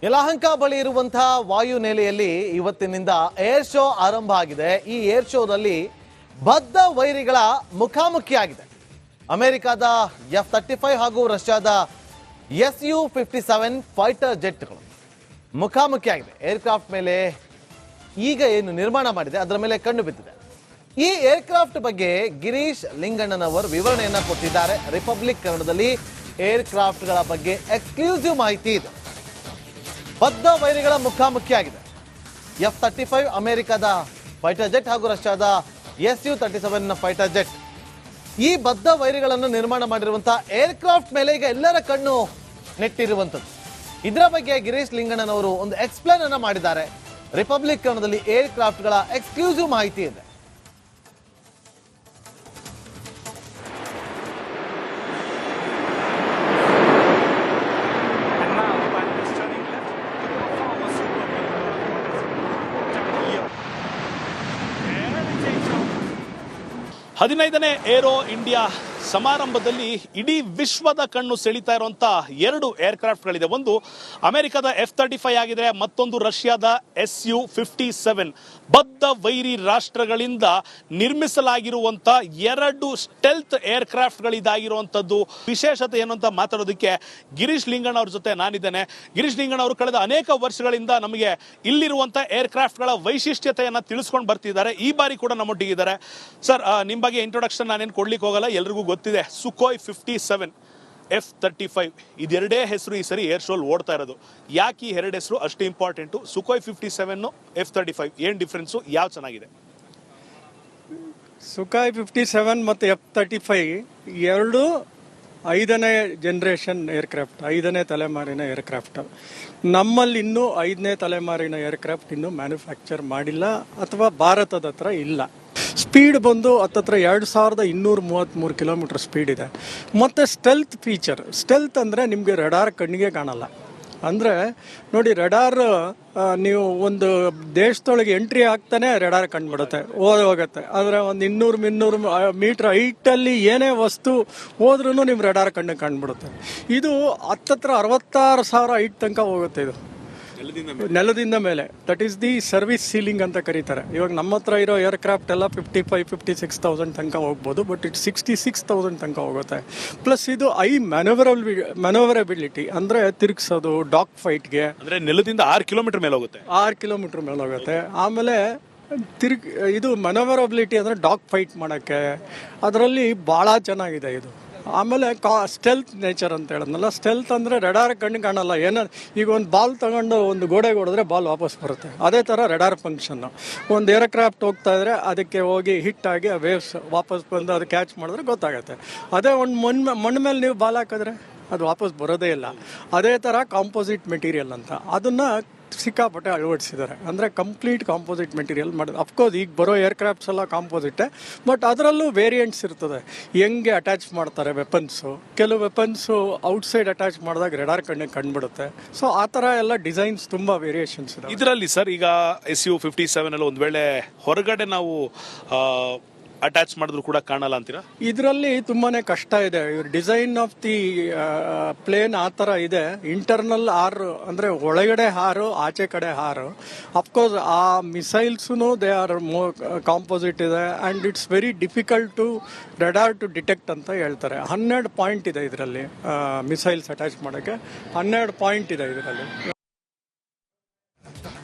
ಯಲಹಂಕ ಬಳಿ ಇರುವಂತಹ ವಾಯುನೆಲೆಯಲ್ಲಿ ಇವತ್ತಿನಿಂದ ಏರ್ ಶೋ ಆರಂಭ ಆಗಿದೆ. ಈ ಏರ್ ಶೋದಲ್ಲಿ ಬದ್ಧ ವೈರಿಗಳ ಮುಖಾಮುಖಿಯಾಗಿದೆ. ಅಮೆರಿಕದ F-35 ಹಾಗೂ ರಷ್ಯಾದ Su-57 ಫೈಟರ್ ಜೆಟ್ಗಳು ಮುಖಾಮುಖಿಯಾಗಿದೆ. ಏರ್ಕ್ರಾಫ್ಟ್ ಮೇಲೆ ಈಗ ಏನು ನಿರ್ಮಾಣ ಮಾಡಿದೆ ಅದರ ಮೇಲೆ ಕಣ್ಣು ಬಿದ್ದಿದೆ. ಈ ಏರ್ಕ್ರಾಫ್ಟ್ ಬಗ್ಗೆ ಗಿರೀಶ್ ಲಿಂಗಣ್ಣನವರು ವಿವರಣೆಯನ್ನ ಕೊಟ್ಟಿದ್ದಾರೆ. ರಿಪಬ್ಲಿಕ್ ಕನ್ನಡದಲ್ಲಿ ಏರ್ಕ್ರಾಫ್ಟ್ಗಳ ಬಗ್ಗೆ ಎಕ್ಸ್ಕ್ಲೂಸಿವ್ ಮಾಹಿತಿ ಇದೆ. ಬದ್ಧ ವೈರಿಗಳ ಮುಖಾಮುಖಿಯಾಗಿದೆ. F-35 ಅಮೆರಿಕದ ಫೈಟರ್ ಜೆಟ್ ಹಾಗೂ ರಷ್ಯಾದ Su-37 ಫೈಟರ್ ಜೆಟ್. ಈ ಬದ್ಧ ವೈರಿಗಳನ್ನು ನಿರ್ಮಾಣ ಮಾಡಿರುವಂತಹ ಏರ್ಕ್ರಾಫ್ಟ್ ಮೇಲೆ ಈಗ ಎಲ್ಲರ ಕಣ್ಣು ನೆಟ್ಟಿರುವಂಥದ್ದು. ಇದರ ಬಗ್ಗೆ ಗಿರೀಶ್ ಲಿಂಗಣ್ಣನವರು ಒಂದು ಎಕ್ಸ್ಪ್ಲೇನ್ ಅನ್ನ ಮಾಡಿದ್ದಾರೆ. ರಿಪಬ್ಲಿಕ್ ಕನ್ನಡದಲ್ಲಿ ಏರ್ಕ್ರಾಫ್ಟ್ಗಳ ಎಕ್ಸ್ಕ್ಲೂಸಿವ್ ಮಾಹಿತಿ ಇದೆ. ಹದಿನೈದನೇ ಏರೋ ಇಂಡಿಯಾ ಸಮಾರಂಭದಲ್ಲಿ ಇಡೀ ವಿಶ್ವದ ಕಣ್ಣು ಸೆಳೀತಾ ಇರುವಂಥ ಎರಡು ಏರ್ಕ್ರಾಫ್ಟ್ಗಳಿದೆ. ಒಂದು ಅಮೆರಿಕದ F-35 ಆಗಿದೆ, ಮತ್ತೊಂದು ರಷ್ಯಾದ Su-57. ಬದ್ಧ ವೈರಿ ರಾಷ್ಟ್ರಗಳಿಂದ ನಿರ್ಮಿಸಲಾಗಿರುವಂಥ ಎರಡು ಸ್ಟೆಲ್ತ್ ಏರ್ಕ್ರಾಫ್ಟ್ಗಳಿದಾಗಿರುವಂಥದ್ದು. ವಿಶೇಷತೆ ಏನು ಅಂತ ಮಾತಾಡೋದಕ್ಕೆ ಗಿರೀಶ್ ಲಿಂಗಣ್ಣ ಅವ್ರ ಜೊತೆ ನಾನಿದ್ದೇನೆ. ಗಿರೀಶ್ ಲಿಂಗಣ್ಣ ಅವರು ಕಳೆದ ಅನೇಕ ವರ್ಷಗಳಿಂದ ನಮಗೆ ಇಲ್ಲಿರುವಂಥ ಏರ್ಕ್ರಾಫ್ಟ್ಗಳ ವೈಶಿಷ್ಟ್ಯತೆಯನ್ನು ತಿಳಿಸ್ಕೊಂಡು ಬರ್ತಿದ್ದಾರೆ. ಈ ಬಾರಿ ಕೂಡ ನಮ್ಮೊಟ್ಟಿಗಿದ್ದಾರೆ. ಸರ್, ನಿಮ್ಮ ಬಗ್ಗೆ ಇಂಟ್ರೊಡಕ್ಷನ್ ನಾನೇನು ಕೊಡ್ಲಿಕ್ಕೆ ಹೋಗಲ್ಲ, ಎಲ್ರಿಗೂ ಗೊತ್ತಿದೆ. ಸುಖೋಯ್ 57, F-35 ಇದೆರಡೇ ಹೆಸರು ಈ ಸರಿ ಏರ್ ಶೋಲ್ ಓಡ್ತಾ ಇರೋದು. ಯಾಕೆ ಈ ಎರಡು ಹೆಸರು ಅಷ್ಟು ಇಂಪಾರ್ಟೆಂಟು? ಸುಖೋಯ್ 57, F-35 ಏನು ಡಿಫ್ರೆನ್ಸು, ಯಾವ ಚೆನ್ನಾಗಿದೆ? ಸುಖಾಯ್ 57 ಮತ್ತು F-35 ಎರಡು 5ನೇ ಜನರೇಷನ್ ಏರ್ಕ್ರಾಫ್ಟ್, 5ನೇ ತಲೆಮಾರಿನ ಏರ್ಕ್ರಾಫ್ಟ್. ನಮ್ಮಲ್ಲಿ ಇನ್ನೂ 5ನೇ ತಲೆಮಾರಿನ ಏರ್ಕ್ರಾಫ್ಟ್ ಇನ್ನೂ ಮ್ಯಾನುಫ್ಯಾಕ್ಚರ್ ಮಾಡಿಲ್ಲ ಅಥವಾ ಭಾರತದ ಹತ್ರ ಇಲ್ಲ. ಸ್ಪೀಡ್ ಬಂದು ಹತ್ತತ್ರ 2233 ಕಿಲೋಮೀಟರ್ ಸ್ಪೀಡ್ ಇದೆ. ಮತ್ತು ಸ್ಟೆಲ್ತ್ ಫೀಚರ್. ಸ್ಟೆಲ್ತ್ ಅಂದರೆ ನಿಮಗೆ ರಡಾರ್ ಕಣ್ಣಿಗೆ ಕಾಣಲ್ಲ. ಅಂದರೆ ನೋಡಿ, ರಡಾರ್ ನೀವು ಒಂದು ದೇಶದೊಳಗೆ ಎಂಟ್ರಿ ಆಗ್ತಾನೆ ರಡಾರ್ ಕಂಡುಬಿಡುತ್ತೆ, ಹೋಗುತ್ತೆ. ಆದರೆ ಒಂದು 200-300 ಮೀಟ್ರ್ ಹೈಟಲ್ಲಿ ಏನೇ ವಸ್ತು ಹೋದ್ರೂ ನಿಮ್ಮ ರಡಾರ್ ಕಣ್ಣಿಗೆ ಕಂಡುಬಿಡುತ್ತೆ. ಇದು ಹತ್ತತ್ರ 66,000 ಹೈಟ್ ತನಕ ಹೋಗುತ್ತೆ. ಇದು ನೆಲದಿಂದ ಮೇಲೆ. That is the service ceiling ಅಂತ ಕರೀತಾರೆ. ಇವಾಗ ನಮ್ಮ ಹತ್ರ ಇರೋ ಏರ್ಕ್ರಾಫ್ಟ್ ಎಲ್ಲ 55-56,000 ತನಕ ಹೋಗ್ಬೋದು, ಬಟ್ ಇಟ್ 66,000 ತನಕ ಹೋಗುತ್ತೆ. ಪ್ಲಸ್ ಇದು ಮ್ಯಾನೋವರಬಿಲಿಟಿ ಅಂದರೆ ತಿರುಗಿಸೋದು, ಡಾಗ್ ಫೈಟ್ಗೆ. ಅಂದರೆ ನೆಲದಿಂದ 6 ಕಿಲೋಮೀಟರ್ ಮೇಲೆ ಹೋಗುತ್ತೆ. 6 ಕಿಲೋಮೀಟರ್ ಮೇಲೆ ಹೋಗುತ್ತೆ. ಆಮೇಲೆ ಇದು ಮ್ಯಾನೋವರಬಿಲಿಟಿ ಅಂದರೆ ಡಾಗ್ ಫೈಟ್ ಮಾಡೋಕ್ಕೆ ಅದರಲ್ಲಿ ಭಾಳ ಚೆನ್ನಾಗಿದೆ ಇದು. ಆಮೇಲೆ ಸ್ಟೆಲ್ತ್ ನೇಚರ್ ಅಂತ ಹೇಳಿದ್ನಲ್ಲ, ಸ್ಟೆಲ್ತ್ ಅಂದರೆ ರಡಾರ್ ಕಣ್ಣು ಕಾಣಲ್ಲ. ಈಗ ಒಂದು ಬಾಲ್ ತಗೊಂಡು ಒಂದು ಗೋಡೆಗೆ ಹೊಡೆದ್ರೆ ಬಾಲ್ ವಾಪಸ್ ಬರುತ್ತೆ. ಅದೇ ಥರ ರಡಾರ್ ಫಂಕ್ಷನ್ನು. ಒಂದು ಏರ್ಕ್ರಾಫ್ಟ್ ಹೋಗ್ತಾ ಇದ್ರೆ ಅದಕ್ಕೆ ಹೋಗಿ ಹಿಟ್ ಆಗಿ ಆ ವೇವ್ಸ್ ವಾಪಸ್ ಬಂದು ಅದು ಕ್ಯಾಚ್ ಮಾಡಿದ್ರೆ ಗೊತ್ತಾಗುತ್ತೆ. ಅದೇ ಒಂದು ಮಣ್ಣು ಮೇಲೆ ನೀವು ಬಾಲ್ ಹಾಕಿದ್ರೆ ಅದು ವಾಪಸ್ ಬರೋದೇ ಇಲ್ಲ. ಅದೇ ಥರ ಕಾಂಪೋಸಿಟ್ ಮೆಟೀರಿಯಲ್ ಅಂತ ಅದನ್ನು ಸಿಕ್ಕಾಪಟ್ಟೆ ಅಳವಡಿಸಿದ್ದಾರೆ. ಅಂದರೆ ಕಂಪ್ಲೀಟ್ ಕಾಂಪೋಸಿಟ್ ಮೆಟೀರಿಯಲ್ ಮಾಡೋದು. ಅಫ್ಕೋರ್ಸ್ ಈಗ ಬರೋ ಏರ್ಕ್ರಾಫ್ಟ್ಸ್ ಎಲ್ಲ ಕಾಂಪೋಸಿಟ್ಟೆ, ಬಟ್ ಅದರಲ್ಲೂ ವೇರಿಯಂಟ್ಸ್ ಇರ್ತದೆ. ಹೆಂಗೆ ಅಟ್ಯಾಚ್ ಮಾಡ್ತಾರೆ ವೆಪನ್ಸು, ಕೆಲವು ವೆಪನ್ಸು ಔಟ್ಸೈಡ್ ಅಟ್ಯಾಚ್ ಮಾಡಿದಾಗ ರೆಡಾರ್ ಕಣ್ಣಿಗೆ ಕಂಡುಬಿಡುತ್ತೆ. ಸೊ ಆ ಥರ ಎಲ್ಲ ಡಿಸೈನ್ಸ್ ತುಂಬ ವೇರಿಯೇಷನ್ಸ್ ಇದೆ ಇದರಲ್ಲಿ. ಸರ್, ಈಗ Su-57 ಅಲ್ಲಿ ಒಂದು ವೇಳೆ ಹೊರಗಡೆ ನಾವು ಅಟ್ಯಾಚ್ ಮಾಡಿದ್ರು ಕೂಡ ಕಾಣಲ್ಲ ಅಂತೀರಾ? ಇದರಲ್ಲಿ ತುಂಬಾನೇ ಕಷ್ಟ ಇದೆ. ಡಿಸೈನ್ ಆಫ್ ದಿ ಪ್ಲೇನ್ ಆ ಥರ ಇದೆ. ಇಂಟರ್ನಲ್ ಹಾರು ಅಂದರೆ ಒಳಗಡೆ ಹಾರು, ಆಚೆ ಕಡೆ ಹಾರು. ಅಫ್ಕೋರ್ಸ್ ಆ ಮಿಸೈಲ್ಸೂ ದೇ ಆರ್ ಕಾಂಪೋಸಿಟ್ ಇದೆ and it's very difficult to radar to detect ಅಂತ ಹೇಳ್ತಾರೆ. 12 ಪಾಯಿಂಟ್ ಇದೆ ಇದರಲ್ಲಿ. ಮಿಸೈಲ್ಸ್ ಅಟ್ಯಾಚ್ ಮಾಡೋಕ್ಕೆ 12 ಪಾಯಿಂಟ್ ಇದೆ ಇದರಲ್ಲಿ.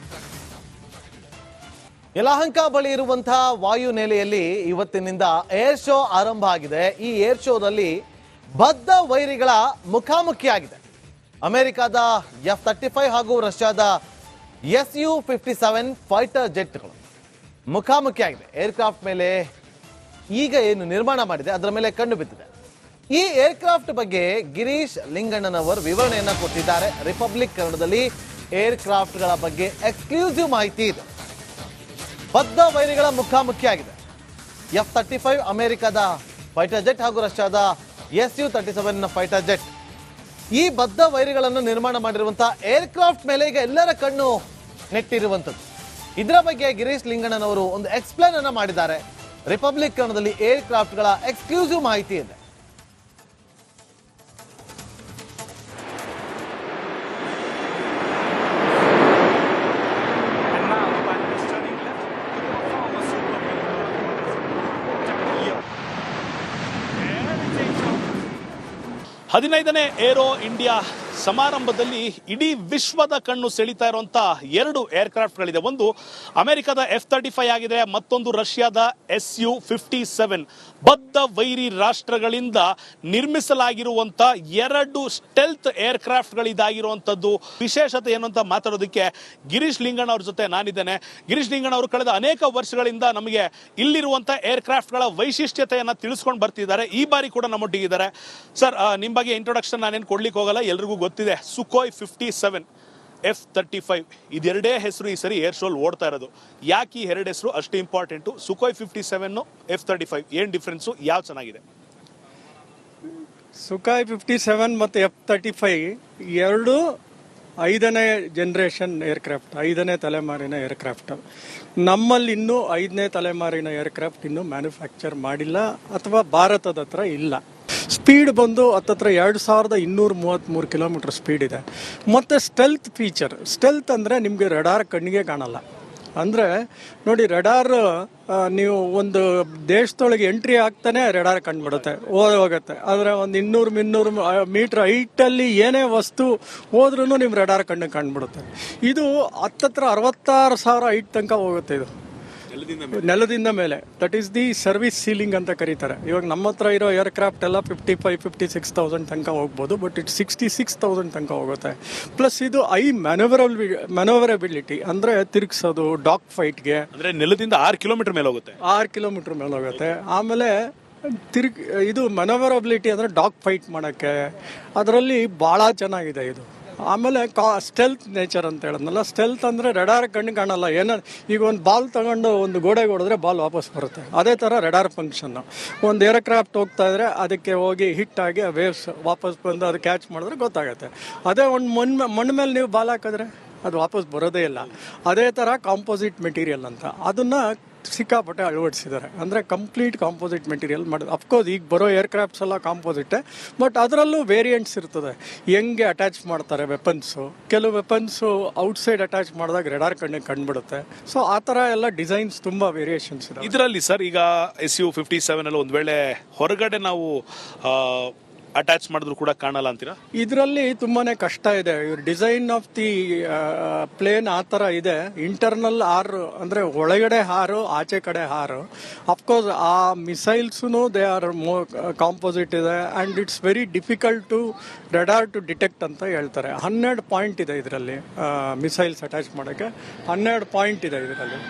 ಯಲಹಂಕ ಬಳಿ ಇರುವಂತಹ ವಾಯುನೆಲೆಯಲ್ಲಿ ಇವತ್ತಿನಿಂದ ಏರ್ ಶೋ ಆರಂಭ ಆಗಿದೆ. ಈ ಏರ್ ಶೋದಲ್ಲಿ ಬದ್ಧ ವೈರಿಗಳ ಮುಖಾಮುಖಿಯಾಗಿದೆ. ಅಮೆರಿಕದ F-35 ಹಾಗೂ ರಷ್ಯಾದ Su-57 ಫೈಟರ್ ಜೆಟ್ಗಳು ಮುಖಾಮುಖಿಯಾಗಿದೆ. ಏರ್ಕ್ರಾಫ್ಟ್ ಮೇಲೆ ಈಗ ಏನು ನಿರ್ಮಾಣ ಮಾಡಿದೆ ಅದರ ಮೇಲೆ ಕಣ್ಣು ಬಿದ್ದಿದೆ. ಈ ಏರ್ಕ್ರಾಫ್ಟ್ ಬಗ್ಗೆ ಗಿರೀಶ್ ಲಿಂಗಣ್ಣನವರು ವಿವರಣೆಯನ್ನ ಕೊಟ್ಟಿದ್ದಾರೆ. ರಿಪಬ್ಲಿಕ್ ಕನ್ನಡದಲ್ಲಿ ಏರ್ಕ್ರಾಫ್ಟ್ಗಳ ಬಗ್ಗೆ ಎಕ್ಸ್ಕ್ಲೂಸಿವ್ ಮಾಹಿತಿ ಇದೆ. ಬದ್ಧ ವೈರಿಗಳ ಮುಖಾಮುಖಿಯಾಗಿದೆ. F-35 ಅಮೆರಿಕದ ಫೈಟರ್ ಜೆಟ್ ಹಾಗೂ ರಷ್ಯಾದ Su-37 ಫೈಟರ್ ಜೆಟ್. ಈ ಬದ್ಧ ವೈರಿಗಳನ್ನು ನಿರ್ಮಾಣ ಮಾಡಿರುವಂತಹ ಏರ್ಕ್ರಾಫ್ಟ್ ಮೇಲೆ ಈಗ ಎಲ್ಲರ ಕಣ್ಣು ನೆಟ್ಟಿರುವಂಥದ್ದು. ಇದರ ಬಗ್ಗೆ ಗಿರೀಶ್ ಲಿಂಗಣ್ಣನವರು ಒಂದು ಎಕ್ಸ್ಪ್ಲೇನ್ ಅನ್ನ ಮಾಡಿದ್ದಾರೆ. ರಿಪಬ್ಲಿಕ್ ಕನ್ನಡದಲ್ಲಿ ಏರ್ಕ್ರಾಫ್ಟ್ಗಳ ಎಕ್ಸ್ಕ್ಲೂಸಿವ್ ಮಾಹಿತಿ ಇದೆ. 15ನೇ ಏರೋ ಇಂಡಿಯಾ ಸಮಾರಂಭದಲ್ಲಿ ಇಡೀ ವಿಶ್ವದ ಕಣ್ಣು ಸೆಳೀತಾ ಇರುವಂತ ಎರಡು ಏರ್ಕ್ರಾಫ್ಟ್ಗಳಿದೆ. ಒಂದು ಅಮೆರಿಕದ F-35 ಆಗಿದೆ, ಮತ್ತೊಂದು ರಷ್ಯಾದ Su-57. ಬದ್ಧ ವೈರಿ ರಾಷ್ಟ್ರಗಳಿಂದ ನಿರ್ಮಿಸಲಾಗಿರುವಂತ ಎರಡು ಸ್ಟೆಲ್ತ್ ಏರ್ಕ್ರಾಫ್ಟ್ಗಳಿದಾಗಿರುವಂತದ್ದು. ವಿಶೇಷತೆ ಏನು ಅಂತ ಮಾತಾಡೋದಕ್ಕೆ ಗಿರೀಶ್ ಲಿಂಗಣ್ಣ ಅವ್ರ ಜೊತೆ ನಾನಿದ್ದೇನೆ. ಗಿರೀಶ್ ಲಿಂಗಣ್ಣ ಅವರು ಕಳೆದ ಅನೇಕ ವರ್ಷಗಳಿಂದ ನಮಗೆ ಇಲ್ಲಿರುವಂತ ಏರ್ಕ್ರಾಫ್ಟ್ಗಳ ವೈಶಿಷ್ಟ್ಯತೆಯನ್ನ ತಿಳಿಸ್ಕೊಂಡು ಬರ್ತಿದ್ದಾರೆ. ಈ ಬಾರಿ ಕೂಡ ನಮ್ಮೊಟ್ಟಿಗಿದ್ದಾರೆ. ಸರ್, ನಿಮ್ಮ ಬಗ್ಗೆ ಇಂಟ್ರೊಡಕ್ಷನ್ ನಾನೇನು ಕೊಡ್ಲಿಕ್ಕೆ ಹೋಗಲ್ಲ, ಎಲ್ರಿಗೂ ಗೊತ್ತಿದೆ. ಸುಖೋಯ್ 57, F-35 ಇದೆರಡೇ ಹೆಸರು ಈ ಸರಿ ಏರ್ ಶೋಲ್ ಓಡ್ತಾ ಇರೋದು. ಯಾಕೆ ಈ ಎರಡು ಹೆಸರು ಅಷ್ಟು ಇಂಪಾರ್ಟೆಂಟು? ಸುಖೋಯ್ 57, F-35 ಏನು ಡಿಫ್ರೆನ್ಸು, ಯಾವ ಚೆನ್ನಾಗಿದೆ? ಸುಖಾಯ್ 57 ಮತ್ತು F-35 ಎರಡು 5ನೇ ಜನರೇಷನ್ ಏರ್ಕ್ರಾಫ್ಟ್, 5ನೇ ತಲೆಮಾರಿನ ಏರ್ಕ್ರಾಫ್ಟ್. ನಮ್ಮಲ್ಲಿ ಇನ್ನೂ 5ನೇ ತಲೆಮಾರಿನ ಏರ್ಕ್ರಾಫ್ಟ್ ಇನ್ನೂ ಮ್ಯಾನುಫ್ಯಾಕ್ಚರ್ ಮಾಡಿಲ್ಲ ಅಥವಾ ಭಾರತದ ಹತ್ರ ಇಲ್ಲ. ಸ್ಪೀಡ್ ಬಂದು ಹತ್ತತ್ರ 2233 ಕಿಲೋಮೀಟರ್ ಸ್ಪೀಡ್ ಇದೆ. ಮತ್ತು ಸ್ಟೆಲ್ತ್ ಫೀಚರ್, ಸ್ಟೆಲ್ತ್ ಅಂದರೆ ನಿಮಗೆ ರೆಡಾರ್ ಕಣ್ಣಿಗೆ ಕಾಣಲ್ಲ. ಅಂದರೆ ನೋಡಿ, ರೆಡಾರ್ ನೀವು ಒಂದು ದೇಶದೊಳಗೆ ಎಂಟ್ರಿ ಆಗ್ತಾನೆ ರೆಡಾರ್ ಕಂಡುಬಿಡುತ್ತೆ, ಹೋಗುತ್ತೆ. ಆದರೆ ಒಂದು 200-300 ಮೀಟ್ರ್ ಹೈಟಲ್ಲಿ ಏನೇ ವಸ್ತು ಹೋದ್ರೂ ನಿಮ್ಮ ರೆಡಾರ್ ಕಣ್ಣಿಗೆ ಕಂಡುಬಿಡುತ್ತೆ. ಇದು ಹತ್ತತ್ರ 66,000 ಹೈಟ್ ತನಕ ಹೋಗುತ್ತೆ. ಇದು ನೆಲದಿಂದ ಮೇಲೆ, that is the service ceiling ಅಂತ ಕರೀತಾರೆ. ಇವಾಗ ನಮ್ಮ ಹತ್ರ ಇರೋ ಏರ್ಕ್ರಾಫ್ಟ್ ಎಲ್ಲ 55-56,000 ತನಕ ಹೋಗ್ಬೋದು, ಬಟ್ ಇಟ್ 66,000 ತನಕ ಹೋಗುತ್ತೆ. ಪ್ಲಸ್ ಇದು ಮ್ಯಾನೋವರಬಿಲಿಟಿ ಅಂದರೆ ತಿರುಗಿಸೋದು, ಡಾಗ್ ಫೈಟ್ಗೆ. ಅಂದರೆ ನೆಲದಿಂದ 6 ಕಿಲೋಮೀಟರ್ ಮೇಲೆ ಹೋಗುತ್ತೆ. 6 ಕಿಲೋಮೀಟರ್ ಮೇಲೆ ಹೋಗುತ್ತೆ. ಆಮೇಲೆ ಇದು ಮ್ಯಾನೋವರಬಿಲಿಟಿ ಅಂದರೆ ಡಾಗ್ ಫೈಟ್ ಮಾಡೋಕ್ಕೆ ಅದರಲ್ಲಿ ಭಾಳ ಚೆನ್ನಾಗಿದೆ ಇದು. ಆಮೇಲೆ ಸ್ಟೆಲ್ತ್ ನೇಚರ್ ಅಂತ ಹೇಳಿದ್ನಲ್ಲ, ಸ್ಟೆಲ್ತ್ ಅಂದರೆ ರೆಡಾರ್ ಕಣ್ಣು ಕಾಣಲ್ಲ. ಈಗ ಒಂದು ಬಾಲ್ ತಗೊಂಡು ಒಂದು ಗೋಡೆಗೆ ಹೊಡೆದ್ರೆ ಬಾಲ್ ವಾಪಸ್ ಬರುತ್ತೆ, ಅದೇ ಥರ ರೆಡಾರ್ ಫಂಕ್ಷನ್ನು. ಒಂದು ಏರ್ಕ್ರಾಫ್ಟ್ ಹೋಗ್ತಾ ಇದ್ರೆ ಅದಕ್ಕೆ ಹೋಗಿ ಹಿಟ್ ಆಗಿ ವೇವ್ಸ್ ವಾಪಸ್ ಬಂದು ಅದು ಕ್ಯಾಚ್ ಮಾಡಿದ್ರೆ ಗೊತ್ತಾಗುತ್ತೆ. ಅದೇ ಒಂದು ಮಣ್ಣು ಮೇಲೆ ನೀವು ಬಾಲ್ ಹಾಕಿದ್ರೆ ಅದು ವಾಪಸ್ ಬರೋದೇ ಇಲ್ಲ. ಅದೇ ಥರ ಕಾಂಪೋಸಿಟ್ ಮೆಟೀರಿಯಲ್ ಅಂತ ಅದನ್ನು ಸಿಕ್ಕಾಪಟ್ಟೆ ಅಳವಡಿಸಿದ್ದಾರೆ. ಅಂದರೆ ಕಂಪ್ಲೀಟ್ ಕಾಂಪೋಸಿಟ್ ಮೆಟೀರಿಯಲ್ ಮಾಡೋದು. ಅಫ್ಕೋರ್ಸ್ ಈಗ ಬರೋ ಏರ್ಕ್ರಾಫ್ಟ್ಸ್ ಎಲ್ಲ ಕಾಂಪೋಸಿಟ್ಟೆ, ಬಟ್ ಅದರಲ್ಲೂ ವೇರಿಯಂಟ್ಸ್ ಇರ್ತದೆ. ಹೆಂಗೆ ಅಟ್ಯಾಚ್ ಮಾಡ್ತಾರೆ ವೆಪನ್ಸು, ಕೆಲವು ವೆಪನ್ಸು ಔಟ್ಸೈಡ್ ಅಟ್ಯಾಚ್ ಮಾಡಿದಾಗ ರೆಡಾರ್ ಕಣ್ಣಿಗೆ ಕಂಡುಬಿಡುತ್ತೆ. ಸೊ ಆ ಥರ ಎಲ್ಲ ಡಿಸೈನ್ಸ್ ತುಂಬ ವೇರಿಯೇಷನ್ಸ್ ಇದೆ ಇದರಲ್ಲಿ. ಸರ್, ಈಗ Su-57 ಅಲ್ಲಿ ಒಂದು ವೇಳೆ ಹೊರಗಡೆ ನಾವು ಅಟ್ಯಾಚ್ ಮಾಡಿದ್ರು ಕೂಡ ಕಾಣಲ್ಲ ಅಂತೀರಾ? ಇದರಲ್ಲಿ ತುಂಬಾನೇ ಕಷ್ಟ ಇದೆ. ಡಿಸೈನ್ ಆಫ್ ದಿ ಪ್ಲೇನ್ ಆ ಥರ ಇದೆ. ಇಂಟರ್ನಲ್ ಹಾರು ಅಂದರೆ ಒಳಗಡೆ ಹಾರು, ಆಚೆ ಕಡೆ ಹಾರು. ಅಫ್ಕೋರ್ಸ್ ಆ ಮಿಸೈಲ್ಸೂ ದೇ ಆರ್ ಕಾಂಪೋಸಿಟ್ ಇದೆ and it's very difficult to radar to detect ಅಂತ ಹೇಳ್ತಾರೆ. 12 ಪಾಯಿಂಟ್ ಇದೆ ಇದರಲ್ಲಿ ಮಿಸೈಲ್ಸ್ ಅಟ್ಯಾಚ್ ಮಾಡೋಕ್ಕೆ. 12 ಪಾಯಿಂಟ್ ಇದೆ ಇದರಲ್ಲಿ.